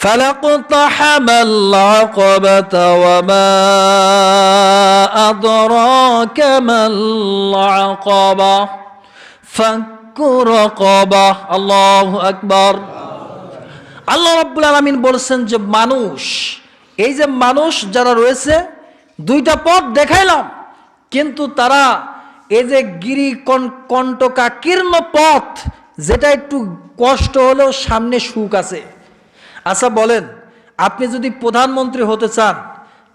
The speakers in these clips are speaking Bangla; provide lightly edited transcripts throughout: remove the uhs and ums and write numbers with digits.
فلقتحم العقبة وما أدراك ما العقبة فك رقبة الله أكبر আল্লাহ রাব্বুল আলামিন বলছেন যে মানুষ, এই যে মানুষ যারা রয়েছে, দুইটা পথ দেখাইলাম, কিন্তু তারা এই যে গিরি কণ্টকাকীর্ণ পথ, যেটা একটু কষ্ট হলেও সামনে সুখ আছে। আচ্ছা বলেন, আপনি যদি প্রধানমন্ত্রী হতে চান,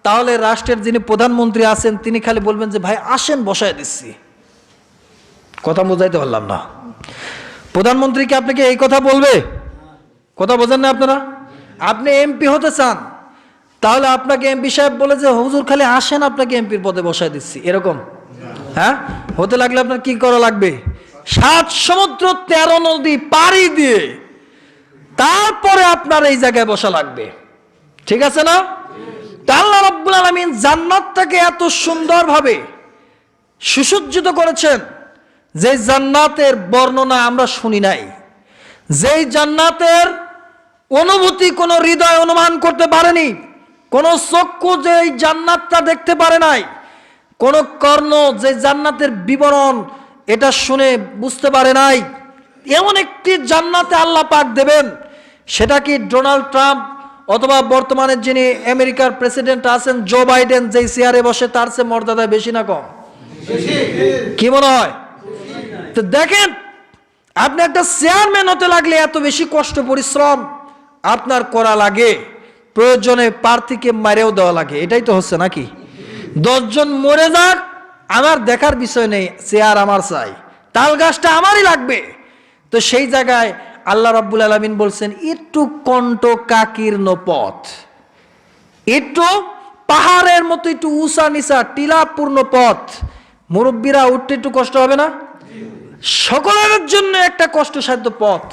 তাহলে রাষ্ট্রের যিনি প্রধানমন্ত্রী আছেন তিনি খালি বলবেন যে ভাই আসেন বসায় দিচ্ছি। কথা বোঝাইতে পারলাম না? প্রধানমন্ত্রীকে আপনাকে এই কথা বলবে? কথা বোঝেন না আপনারা? আপনি এমপি হতে চান, তাহলে আপনাকে এমপি সাহেব বলে যে হুজুর খালি আসেন আপনাকে এমপির পদে বসায় দিচ্ছি, এরকম? হ্যাঁ, হতে লাগলে আপনার কি করা লাগবে? 7 সমুদ্র 13 নদী পাড়ি দিয়ে তারপরে আপনার এই জায়গায় বসা লাগবে, ঠিক আছে না? আল্লাহ রাব্বুল আলামিন জান্নাতটাকে এত সুন্দরভাবে সুসজ্জিত করেছেন, যে জান্নাতের বর্ণনা আমরা শুনি নাই, যেই জান্নাতের অনুভূতি কোনো হৃদয় অনুমান করতে পারেনি, কোনো চক্ষু যে জান্নাতটা দেখতে পারে নাই, কোনো কর্ণ যে জান্নাতের বিবরণ এটা শুনে বুঝতে পারে নাই, এমন একটি জান্নাতে আল্লাহ পাক দেবেন। সেটা কি ডোনাল্ড ট্রাম্প অথবা বর্তমানে যিনি আমেরিকার প্রেসিডেন্ট আছেন জো বাইডেন, যেই চেয়ারে বসে, তার চেয়ে মর্যাদা বেশি না কম? কি মনে হয়? তো দেখেন, আপনি একটা চেয়ারম্যান হতে লাগলে এত বেশি কষ্ট পরিশ্রম আপনার করা লাগে, প্রয়োজনে প্রার্থীকে মারেও দেওয়া লাগে, এটাই তো হচ্ছে নাকি? 10 জন মরে যাক, আমার দেখার বিষয় নেই, চেয়ার আমার চাই, তাল গাছটা আমারই লাগবে। তো সেই জায়গায় আল্লাহ রাব্বুল আলামিন বলছেন একটু কণ্টকাকীর্ণ পথ, একটু পাহাড়ের মতো একটু উঁচা নিচা টিলাপূর্ণ পথ, মুরব্বীরা উঠতে একটু কষ্ট হবে না? সকলের জন্য একটা কষ্টসাধ্য পথ।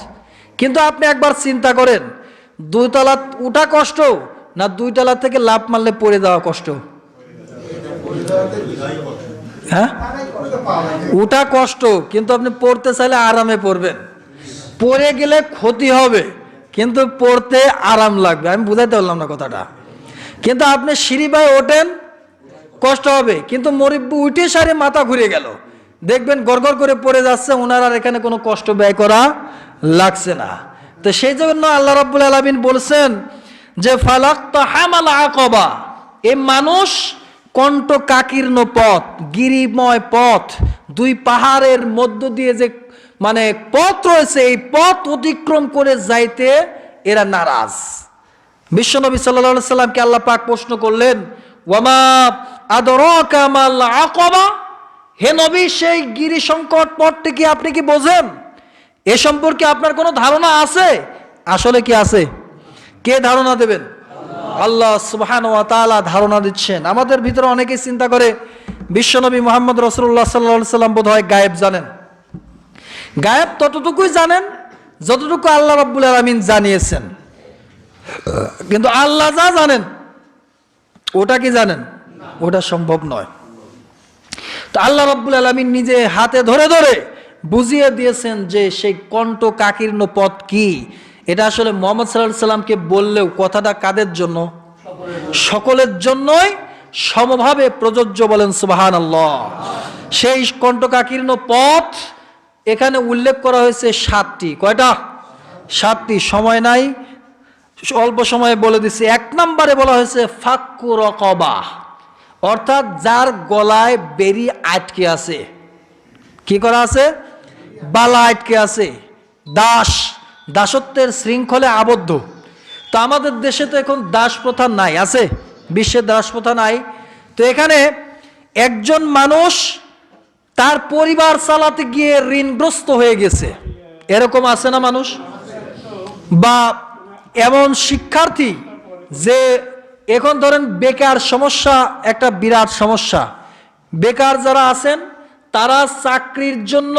কিন্তু আপনি একবার চিন্তা করেন, 2 তলা উঠা কষ্ট না 2 তলা থেকে লাফ মারলে পড়ে যাওয়া কষ্ট? হ্যাঁ, উঠা কষ্ট, কিন্তু আপনি পড়তে চাইলে আরামে পড়বেন। পড়ে গেলে ক্ষতি হবে, কিন্তু পড়তে আরাম লাগবে। আমি বুঝাইতে পারলাম না কথাটা? কিন্তু আপনি সিঁড়ি বাই ওঠেন, কষ্ট হবে, কিন্তু মুরব্বি উঠে সারে মাথা ঘুরে গেল, দেখবেন গড়গড় করে পড়ে যাচ্ছে, ওনার আর এখানে কোনো কষ্ট ব্যয় করা লাগছে না। তো সেই জন্য আল্লাহ রাব্বুল আলামিন বলছেন যে ফালাকতাহামাল আকাবা, এই মানুষ কণ্টকাকীর্ণ পথ, গিরিময় পথ, 2 পাহাড়ের মধ্য দিয়ে যে মানে পথ রয়েছে, এই পথ অতিক্রম করে যাইতে এরা নারাজ। বিশ্বনবী সাল্লাল্লাহু আলাইহি সাল্লামকে আল্লাহ পাক প্রশ্ন করলেন, ওয়ামা আদরাকা মাল আকাবা, হে নবী সেই গিরি সংকট পথটি কি আপনি কি বোঝেন? এ সম্পর্কে আপনার কোনো ধারণা আছে? আসলে কি আছে? কে ধারণা দেবেন? আল্লাহ সুবহানাহু ওয়া তাআলা ধারণা দিচ্ছেন। আমাদের ভিতরে অনেকেই চিন্তা করে বিশ্বনবী মুহাম্মদ রাসূলুল্লাহ সাল্লাল্লাহু আলাইহি সাল্লাম বোধহয় গায়েব জানেন। গায়েব ততটুকুই জানেন যতটুকু আল্লাহ রাব্বুল আলামিন জানিয়েছেন, কিন্তু আল্লাহ যা জানেন ওটা কি জানেন? ওটা সম্ভব নয়। তো আল্লাহ রাব্বুল আলামিন নিজে হাতে ধরে ধরে বুঝিয়ে দিয়েছেন যে সেই কণ্টকাকীর্ণ পথ কি। এটা আসলে মুহাম্মদ সাল্লাল্লাহু আলাইহি সাল্লামকে বললেও কথাটা কাদের জন্য? সকলের জন্যই সমভাবে প্রযোজ্য, বলেন সুবহানাল্লাহ। সেই কণ্টকাকীর্ণ পথ এখানে উল্লেখ করা হয়েছে 7টি। কয়টা? 7টি। সময় নাই, অল্প সময়ে বলে দিচ্ছি। 1 নম্বরে বলা হয়েছে ফাক্কু রকবা, অর্থাৎ যার গলায় বেরি আটকে আছে। কি করা আছে? বালা আটকে আছে, দাসত্বের শৃঙ্খলে আবদ্ধ। তো আমাদের দেশে তো এখন দাস প্রথা নাই, আছে? বিশ্বে দাস প্রথা নাই। তো এখানে একজন মানুষ তার পরিবার চালাতে গিয়ে ঋণগ্রস্ত হয়ে গেছে, এরকম আছে না মানুষ? বা এমন শিক্ষার্থী যে এখন ধরেন বেকার সমস্যা একটা বিরাট সমস্যা। বেকার যারা আছেন তারা চাকরির জন্য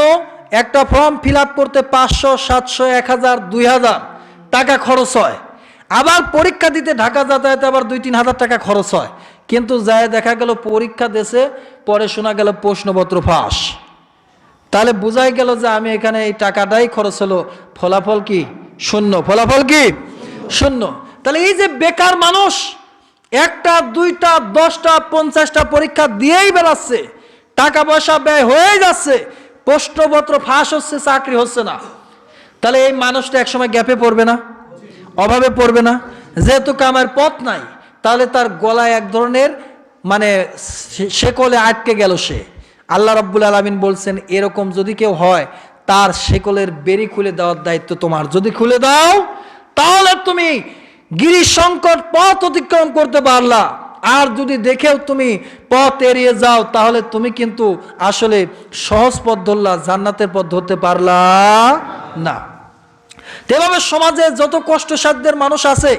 একটা ফর্ম ফিল আপ করতে 500, 700, 1000, 2000 টাকা খরচ হয়। আবার পরীক্ষা দিতে ঢাকা যাতায়াতে আবার 2-3 হাজার টাকা খরচ হয়। কিন্তু যায় দেখা গেল পরীক্ষা দেশে, পরে শোনা গেল প্রশ্নপত্র ফাঁস। তাহলে বোঝাই গেল যে আমি এখানে এই টাকাটাই খরচ হলো, ফলাফল কি? শূন্য। ফলাফল কি? শূন্য। তাহলে এই যে বেকার মানুষ একটা, দুইটা, 10টা, 50টা পরীক্ষা দিয়েই বেড়াচ্ছে, টাকা পয়সা ব্যয় হয়ে যাচ্ছে, প্রশ্নপত্র ফাঁস হচ্ছে, চাকরি হচ্ছে না, তাহলে এই মানুষটা একসময় গ্যাপে পড়বে না, অভাবে পড়বে না? যেহেতু কামার পথ নাই, তাহলে তার গলায় এক ধরনের মানে শেকলে আটকে গেল সে। আল্লাহ রাব্বুল আলামিন বলছেন এরকম যদি কেউ হয়, তার শেকলের বেরি খুলে দেওয়ার দায়িত্ব তোমার। যদি খুলে দাও তাহলে তুমি গিরি সংকট পথ অতিক্রম করতে পারলা, আর যদি দেখেও তুমি পথ এড়িয়ে যাও তাহলে তুমি কিন্তু আসলে সহজ পথ ধরলা, জান্নাতের পথ ধরতে পারলা না। এভাবে সমাজে যত কষ্টসাধ্যের মানুষ আছে,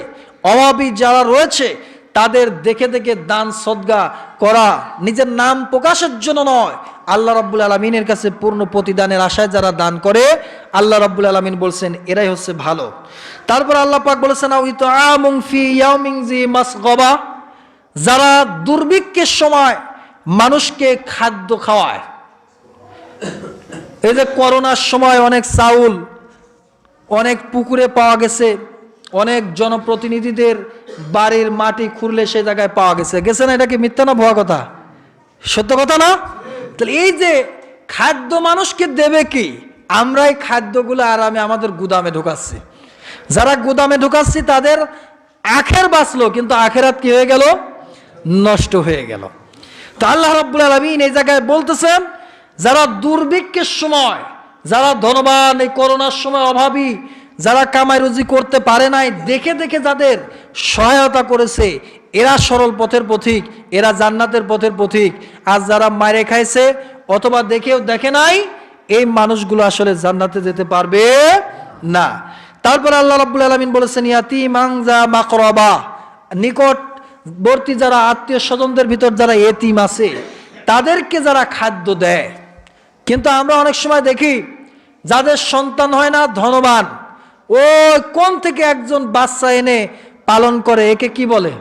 অভাবী যারা রয়েছে, তাদের দেখে দেখে দান সদকা করা নিজের নাম প্রকাশের জন্য নয়, আল্লাহ রাব্বুল আলামিনের কাছে পূর্ণ প্রতিদানের আশায় যারা দান করে, আল্লাহ রাব্বুল আলামিন বলছেন এরাই হচ্ছে ভালো। তারপর আল্লাহ পাক বলেছেন ইতআমুন ফি ইয়াউমিন জি মাসগাবা, যারা দুর্ভিক্ষের সময় মানুষকে খাদ্য খাওয়ায়। এই যে করোনার সময় অনেক চাউল অনেক পুকুরে পাওয়া গেছে, অনেক জনপ্রতিনিধিদের বাড়ির মাটি খুঁড়লে সেই জায়গায় পাওয়া গেছে না? এটা কি মিথ্যা না ভুয়া কথা? সত্য কথা না? তাহলে এই যে খাদ্য মানুষকে দেবে কি, আমরাই খাদ্যগুলো আরামে আমাদের গুদামে ঢুকাচ্ছি। যারা গুদামে ঢুকাচ্ছি তাদের আখের বাঁচলো, কিন্তু আখেরাত কি হয়ে গেল? নষ্ট হয়ে গেল। তো আল্লাহ রাব্বুল আলামিন এই জায়গায় বলতেছেন যারা দুর্ভিক্ষের সময়, যারা ধনবান, এই করোনার সময় অভাবী, যারা কামাই রুজি করতে পারে নাই, দেখে দেখে যাদের সহায়তা করেছে, এরা সরল পথের পথিক, এরা জান্নাতের পথের পথিক। আর যারা মারে খাইছে অথবা দেখেও দেখে নাই, এই মানুষগুলো আসলে জান্নাতে যেতে পারবে না। তারপর আল্লাহ রাব্বুল আলামিন বলেছেন ইয়াতীমান যা মাকরাবা, নিকটবর্তী যারা আত্মীয় স্বজনদের ভিতর যারা এতিম আছে, তাদেরকে যারা খাদ্য দেয়। কিন্তু আমরা অনেক সময় দেখি যাদের সন্তান হয় না, ধনবান, ও কোন থেকে একজন বাচ্চা এনে পালন করে, একে কি বলে?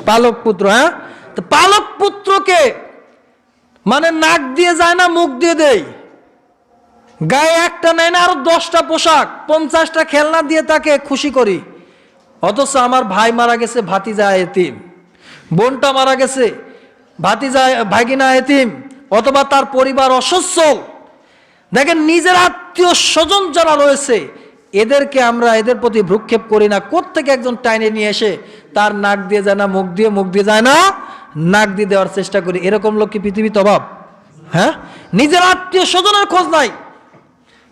পালক পুত্র। হ্যাঁ, তো পালক পুত্রকে মানে নাক দিয়ে যায় না, মুখ দিয়ে দেয়, গায়ে একটা নেয় না, আরো 10টা পোশাক, 50টা খেলনা দিয়ে তাকে খুশি করি। অথচ আমার ভাই মারা গেছে, ভাতিজা এতিম, বোনটা মারা গেছে, ভাতিজা ভাগিনা এতিম, অথবা তার পরিবার অসচ্ছল। দেখেন নিজের আত্মীয় স্বজন যারা রয়েছে, এদেরকে আমরা এদের প্রতি ভ্রুক্ষেপ করি না। কোত্থেকে একজন টাইনে নিয়ে এসে তার নাক দিয়ে যায় না, মুখ দিয়ে যায় না, নাক দিয়ে দেওয়ার চেষ্টা করি। এরকম লোক কি পৃথিবীতে অভাব? হ্যাঁ, নিজের আত্মীয় স্বজনের খোঁজ নাই,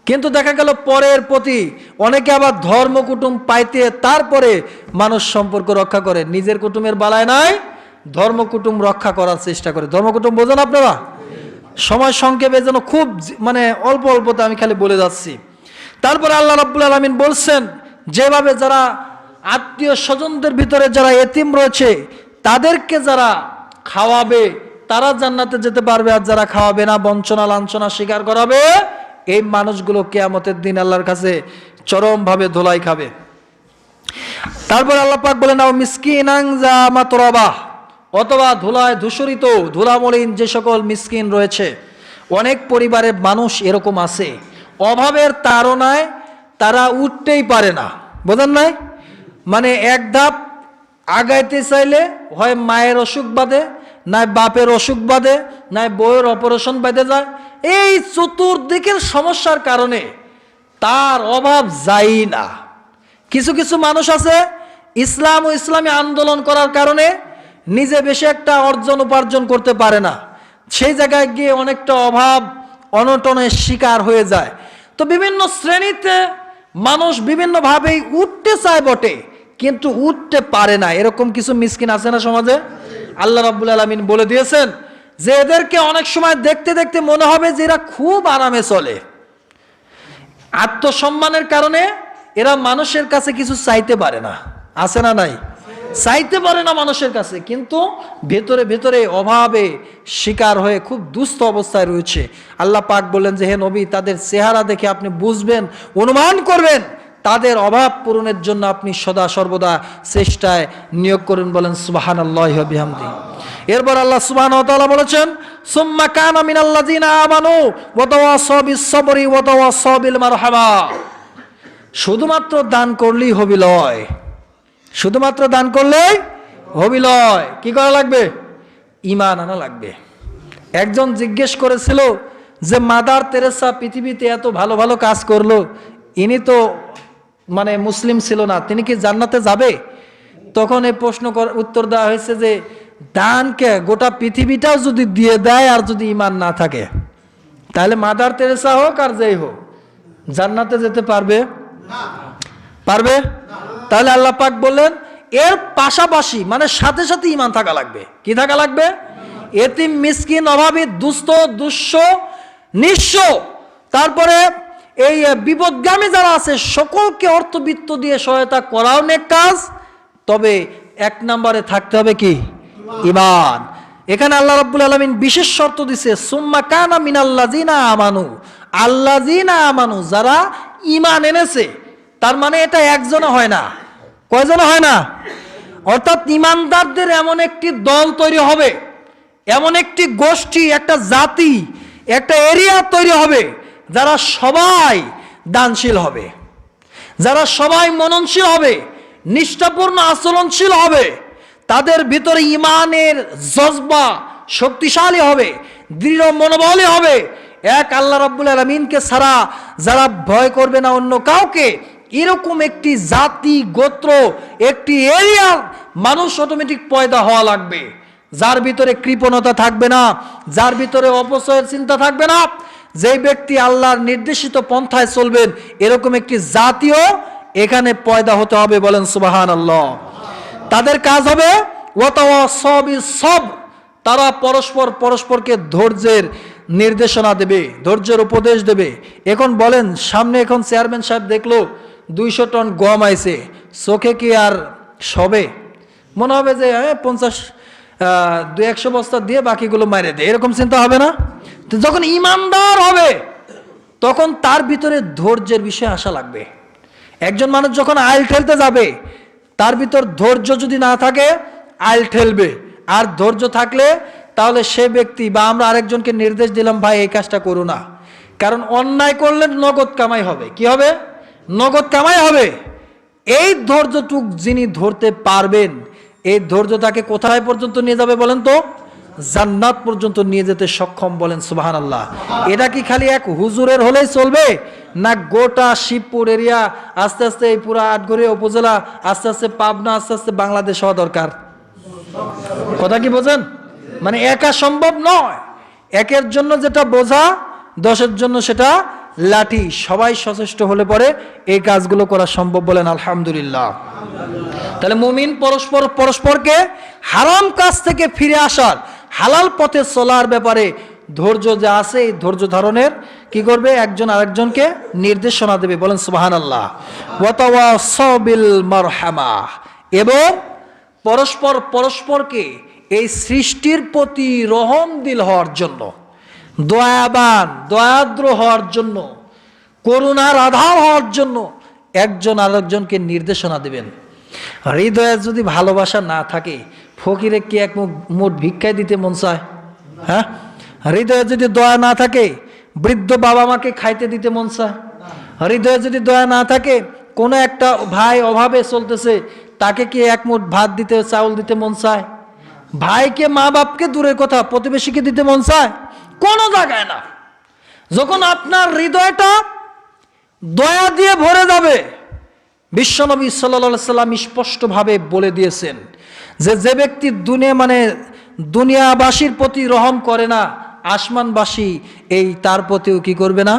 কিন্তু দেখা গেল পরের প্রতি। অনেকে আবার ধর্ম কুটুম পাইতে তারপরে মানুষ সম্পর্ক রক্ষা করে, নিজের কুটুমের বালায় নাই, ধর্ম কুটুম রক্ষা করার চেষ্টা করে। ধর্ম কুটুম বোঝেন আপনারা? সময় সংক্ষেপে যেন খুব মানে অল্প অল্পতে আমি খালি বলে যাচ্ছি। তারপরে আল্লাহ রাব্বুল আলামিন বলছেন যেভাবে যারা আত্মীয় স্বজনদের ভিতরে যারা এতিম রয়েছে, তাদেরকে যারা খাওয়াবে তারা জান্নাতে যেতে পারবে, আর যারা খাওয়াবে না, বঞ্চনা লাঞ্ছনা স্বীকার করাবে, এই মানুষগুলো কিয়ামতের দিন আল্লাহর কাছে চরমভাবে ধোলাই খাবে। তারপর আল্লাহ পাক বলেন মিসকিনান যা মাতরাবা, অথবা ধুলায় ধূসরিত, ধুলামলিন যে সকল মিসকিন রয়েছে। অনেক পরিবারের মানুষ এরকম আছে, অভাবের তাড়নায় তারা উঠতেই পারে না, বোঝেন নাই? মানে এক ধাপ আগাইতে চাইলে হয় মায়ের অসুখ বাদে, নাই বাপের অসুখ বাদে, নাই বউয়ের অপারেশন বেঁধে যায়। এই চতুর্দিকের সমস্যার কারণে তার অভাব যায় না। কিছু কিছু মানুষ আছে ইসলাম ও ইসলামী আন্দোলন করার কারণে নিজে বেশি একটা অর্জন উপার্জন করতে পারে না, সেই জায়গায় গিয়ে অনেকটা অভাব অনটনের শিকার হয়ে যায়। তো বিভিন্ন শ্রেণীতে মানুষ বিভিন্নভাবেই উঠতে চায় বটে, কিন্তু উঠতে পারে না। এরকম কিছু মিসকিন আছে না সমাজে? আল্লাহ রাব্বুল আলামিন বলে দিয়েছেন যে এদেরকে অনেক সময় দেখতে দেখতে মনে হবে যে এরা খুব আরামে চলে। আত্মসম্মানের কারণে এরা মানুষের কাছে কিছু চাইতে পারে না, আছে না নাই? চাইতে পারে না মানুষের কাছে, কিন্তু ভেতরে ভেতরে অভাবে শিকার হয়ে খুব দুস্থ অবস্থায় রয়েছে। আল্লাহ পাক বললেন যে হে নবী, তাদের চেহারা দেখে আপনি বুঝবেন, অনুমান করবেন, তাদের অভাব পূরণের জন্য আপনি সদা সর্বদা চেষ্টায় নিয়োগ করুন। বলেন সুবহানাল্লাহি ওয়া বিহামদিহি। এরপর আল্লাহ সুবহানাহু ওয়া তাআলা বলেছেন সুম্মা কানা মিনাল্লাযিনা আমানু ওয়া তাওয়াসাউ বিস-সাবরি ওয়া তাওয়াসাউ বিল মারহামা। শুধুমাত্র দান করলেই হবে লয়, শুধুমাত্র দান করলেই হবি লয়, কি করা লাগবে? ঈমান আনা লাগবে। একজন জিজ্ঞেস করেছিল যে মাদার তেরেসা পৃথিবীতে এত ভালো ভালো কাজ করলো, ইনি তো মানে মুসলিম ছিল না, তিনি কি জান্নাতে যাবে? তখন এই প্রশ্ন উত্তর দেওয়া হয়েছে যে দানকে গোটা পৃথিবীটাও যদি দিয়ে দেয় আর যদি ঈমান না থাকে, তাহলে মাদার তেরেসা হোক আর যেই হোক জান্নাতে যেতে পারবে? পারবে? তাহলে আল্লাহ পাক বললেন এর পাশাপাশি মানে সাথে সাথে ঈমান থাকা লাগবে। কি থাকা লাগবে? এতিম, মিসকিন, অভাবী, দুস্থ, দুঃস্ব, নিঃস্ব, তারপরে এই বিপদগামী যারা আছে সকলকে অর্থবিত্ত দিয়ে সহায়তা করাও নেক কাজ। তবে এক নম্বরে থাকতে হবে কি? ঈমান। এখানে আল্লাহ রাব্বুল আলামিন বিশেষ শর্ত দিছে, সুম্মা কানা মিনাল্লাযিনা আমানু, আল্লাযিনা আমানু, যারা ঈমান এনেছে। তার মানে এটা একজনে হয় না, কয়জনে হয় না? অর্থাৎ ঈমানদারদের এমন একটি দল তৈরি হবে, এমন একটি গোষ্ঠী, একটা জাতি, একটা এরিয়া তৈরি হবে যারা সবাই দানশীল হবে, যারা সবাই মননশীল হবে, নিষ্ঠাপূর্ণ আচরণশীল হবে, তাদের ভিতরে ঈমানের জজবা শক্তিশালী হবে, দৃঢ় মনোবলী হবে। এক আল্লাহ রাব্বুল আলামিনকে ছাড়া যারা ভয় করবে না অন্য কাউকে, এরকম একটি জাতি, গোত্র, একটি এরিয়ার মানুষ অটোমেটিক পয়দা হওয়া লাগবে, যার ভিতরে কৃপণতা থাকবে না, যার ভিতরে অপচয়ের চিন্তা থাকবে না, যেই ব্যক্তি আল্লাহর নির্দেশিত পন্থায় চলবেন, এরকম একটি জাতীয় এখানে পয়দা হতে হবে। বলেন সুবহানাল্লাহ। তাদের কাজ হবে ওয়াতাওয়াসাউ বিস-সাবর, তারা পরস্পরকে ধৈর্যের নির্দেশনা দেবে, ধৈর্যের উপদেশ দেবে। এখন বলেন, সামনে এখন চেয়ারম্যান সাহেব দেখলো 200 টন গম আইছে, চোখে কি আর সবে? মনে হবে যে 50-100 বস্তা দিয়ে বাকিগুলো মারে দেয়, এরকম চিন্তা হবে না? তো যখন ঈমানদার হবে তখন তার ভিতরে ধৈর্যের বিষয় আসা লাগবে। একজন মানুষ যখন আইল ঠেলতে যাবে, তার ভিতর ধৈর্য যদি না থাকে আইল ঠেলবে, আর ধৈর্য থাকলে তাহলে সে ব্যক্তি বা আমরা আরেকজনকে নির্দেশ দিলাম, ভাই এই কাজটা করো না, কারণ অন্যায় করলে নগদ কামাই হবে। কি হবে? নগদ কামাই হবে। এই ধৈর্যটুক যিনি ধরতে পারবেন, এই ধৈর্য তাকে কোথায় পর্যন্ত নিয়ে যাবে বলেন তো? জান্নাত পর্যন্ত নিয়ে যেতে সক্ষম। বলেন সুবহানাল্লাহ। এটা কি খালি এক হুজুরের হলেই চলবে, না গোটা শিবপুর এরিয়া, আস্তে আস্তে এই পুরা আটঘরিয়া উপজেলা, আস্তে আস্তে পাবনা, আস্তে আস্তে বাংলাদেশ হওয়া দরকার? কথা কি বোঝেন? মানে একা সম্ভব নয়। একের জন্য যেটা বোঝা, 10-এর জন্য সেটা লাঠি। সবাই সচেষ্ট হলে পরে এই কাজগুলো করা সম্ভব। বলেন আলহামদুলিল্লাহ। তাহলে মুমিন পরস্পরকে হারাম কাজ থেকে ফিরে আসার, হালাল পথে চলার ব্যাপারে ধৈর্য যা আছে, এই ধৈর্য ধারণের কি করবে? একজন আরেকজনকে নির্দেশনা দেবে। বলেন সুবহানাল্লাহ। ওয়াতাওয়াসাউ বিল মারহামা, এবং পরস্পরকে এই সৃষ্টির প্রতি রহমদিল হওয়ার জন্য, দয়াবান, দয়াদ্র হওয়ার জন্য, করুণার আধার হওয়ার জন্য একজন আরেকজনকে নির্দেশনা দেবেন। হৃদয়ে যদি ভালোবাসা না থাকে, ফকিরে কি এক মুঠ ভিক্ষায় দিতে মন চায়? হ্যাঁ? হৃদয়ে যদি দয়া না থাকে, বৃদ্ধ বাবা মাকে খাইতে দিতে মন চায়? হৃদয়ে যদি দয়া না থাকে, কোনো একটা ভাই অভাবে চলতেছে, তাকে কি এক মুঠ ভাত দিতে, চাউল দিতে মন চায়? ভাইকে, মা বাপকে দূরের কথা, প্রতিবেশীকে দিতে মন চায়? কোনো জায়গায় না। যখন আপনার হৃদয়টা দয়া দিয়ে ভরে যাবে, বিশ্বনবী সাল্লাল্লাহু আলাইহি সাল্লাম স্পষ্টভাবে বলে দিয়েছেন যে ব্যক্তি দুনিয়াবাসীর প্রতি রহম করে না, আসমানবাসী এই তার প্রতিও কি করবে না?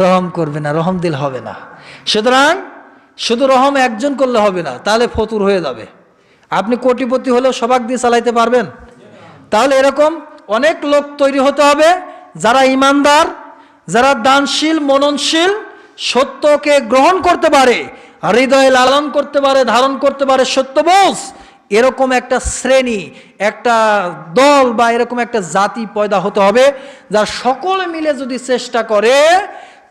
রহম করবে না, রহমদিল হবে না। সুতরাং শুধু রহম একজন করলে হবে না, তাহলে ফতুর হয়ে যাবে। আপনি কোটিপতি হলেও সবাক দিয়ে চালাইতে পারবেন? তাহলে এরকম অনেক লোক তৈরি হতে হবে যারা ঈমানদার, যারা দানশীল, মননশীল, সত্যকে গ্রহণ করতে পারে, হৃদয়ে লালন করতে পারে, ধারণ করতে পারে সত্যবোধ। এরকম একটা শ্রেণী, একটা দল বা এরকম একটা জাতি পয়দা হতে হবে, যার সকলে মিলে যদি চেষ্টা করে,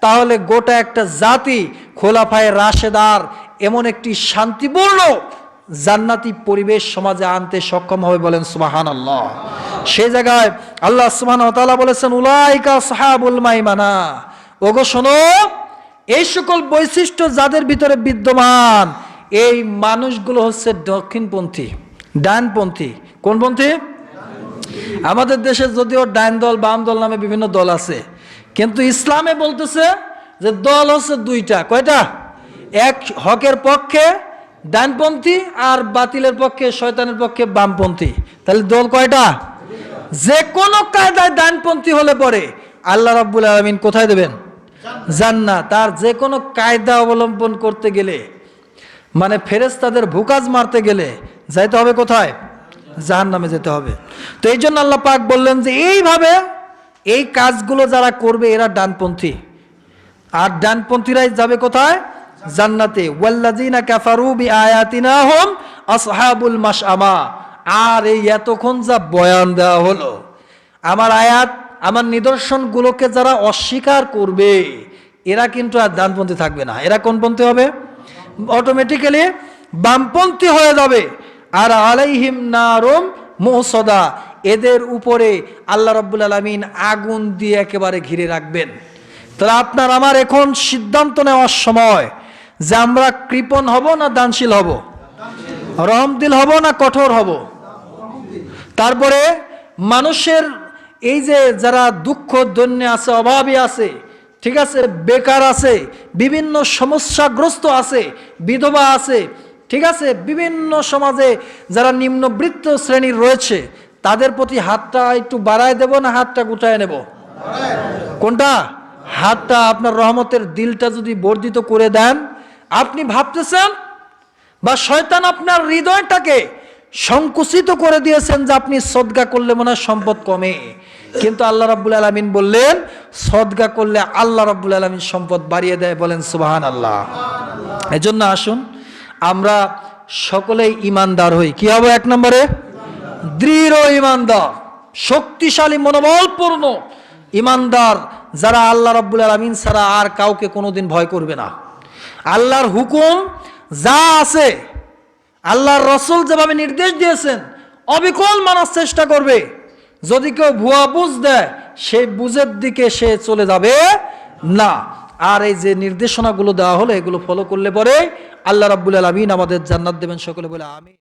তাহলে গোটা একটা জাতি খোলাফায়ে রাশেদার এমন একটি শান্তিপূর্ণ জান্নাতি পরিবেশ সমাজে আনতে সক্ষম হবে। বলেন সুবহানাল্লাহ। সেই জায়গায় আল্লাহ সুবহানাহু ওয়া তাআলা বলেছেন, উলাইকা আসহাবুল মাইমানা। ওগো শোনো, এই সকল বৈশিষ্ট্য যাদের ভিতরে বিদ্যমান, এই মানুষগুলো হচ্ছে দক্ষিণপন্থী, ডানপন্থী। কোনপন্থী? আমাদের দেশে যদিও ডান দল বাম দল নামে বিভিন্ন দল আছে, কিন্তু ইসলামে বলতেছে যে দল হচ্ছে দুইটা। কয়টা? এক হকের পক্ষে ডানপন্থী আর বাতিলের পক্ষে শয়তানের পক্ষে বামপন্থী। তাহলে দল কয়টা? যে কোনো কায়দায় ডানপন্থী হলে পরে আল্লাহ রাব্বুল আলামিন কোথায় দেবেন? জান্নাত। তার যে কোনো কায়দা অবলম্বন করতে গেলে, মানে ফেরেশতাদের ভুকাজ মারতে গেলে যাইতে হবে কোথায়? জাহান্নামে যেতে হবে। তো এই জন্য আল্লাহ পাক বললেন যে এইভাবে এই কাজগুলো যারা করবে এরা ডানপন্থী, আর ডানপন্থীরাই যাবে কোথায়? জান্নাতে। ওয়াল্লাযিনা কাফারু বিআয়াতিনা হুম আসহাবুল মাশআমা। আর এই এতক্ষণ যা বয়ান দেওয়া হলো, আমার আয়াত আমার নিদর্শনগুলোকে যারা অস্বীকার করবে এরা কিন্তু আর ডানপন্থী থাকবে না। এরা কোনপন্থী হবে? অটোমেটিক্যালি বামপন্থী হয়ে যাবে। আর আলাইহিম নারুম মুসদা, এদের উপরে আল্লাহ রাব্বুল আলামিন আগুন দিয়ে একেবারে ঘিরে রাখবেন। তাহলে আপনার আমার এখন সিদ্ধান্ত নেওয়ার সময় যে আমরা কৃপণ হব না দানশীল হব, রহমদিল হব না কঠোর হব। তারপরে মানুষের এই যে যারা দুঃখ দৈন্যে আছে, অভাবী আছে, ঠিক আছে, বেকার আছে, বিভিন্ন সমস্যাগ্রস্ত আছে, বিধবা আছে, ঠিক আছে, বিভিন্ন সমাজে যারা নিম্নবিত্ত শ্রেণীর রয়েছে, তাদের প্রতি হাতটা একটু বাড়ায় দেব না হাতটা গুটায় নেব? কোনটা? হাতটা। আপনার রহমতের দিলটা যদি বর্ধিত করে দেন, আপনি ভাবতেছেন বা শয়তান আপনার হৃদয়টাকে সংকুচিত করে দিয়েছেন যে আপনি সদকা করলে মনে হয় সম্পদ কমে, কিন্তু আল্লাহ রাব্বুল আলামিন বললেন সদকা করলে আল্লাহ রাব্বুল আলামিন সম্পদ বাড়িয়ে দেয়। বলেন সুবহানাল্লাহ। এজন্য আসুন আমরা সকলেই ইমানদার হই। কি হবে? এক নম্বরে দৃঢ় ইমানদার, শক্তিশালী মনোবলপূর্ণ ইমানদার, যারা আল্লাহ রাব্বুল আলামিন ছাড়া আর কাউকে কোনোদিন ভয় করবে না। আল্লাহর হুকুম যা আছে, আল্লাহর রাসূল যেভাবে নির্দেশ দিয়েছেন অবিকল মানার চেষ্টা করবে। যদি কেউ ভুয়া বুঝ দেয় সেই বুঝের দিকে সে চলে যাবে না। আর এই যে নির্দেশনাগুলো দেওয়া হলো এগুলো ফলো করলে পরে আল্লাহ রাব্বুল আলামিন আমাদের জান্নাত দেবেন। সকলে বলে আমিন।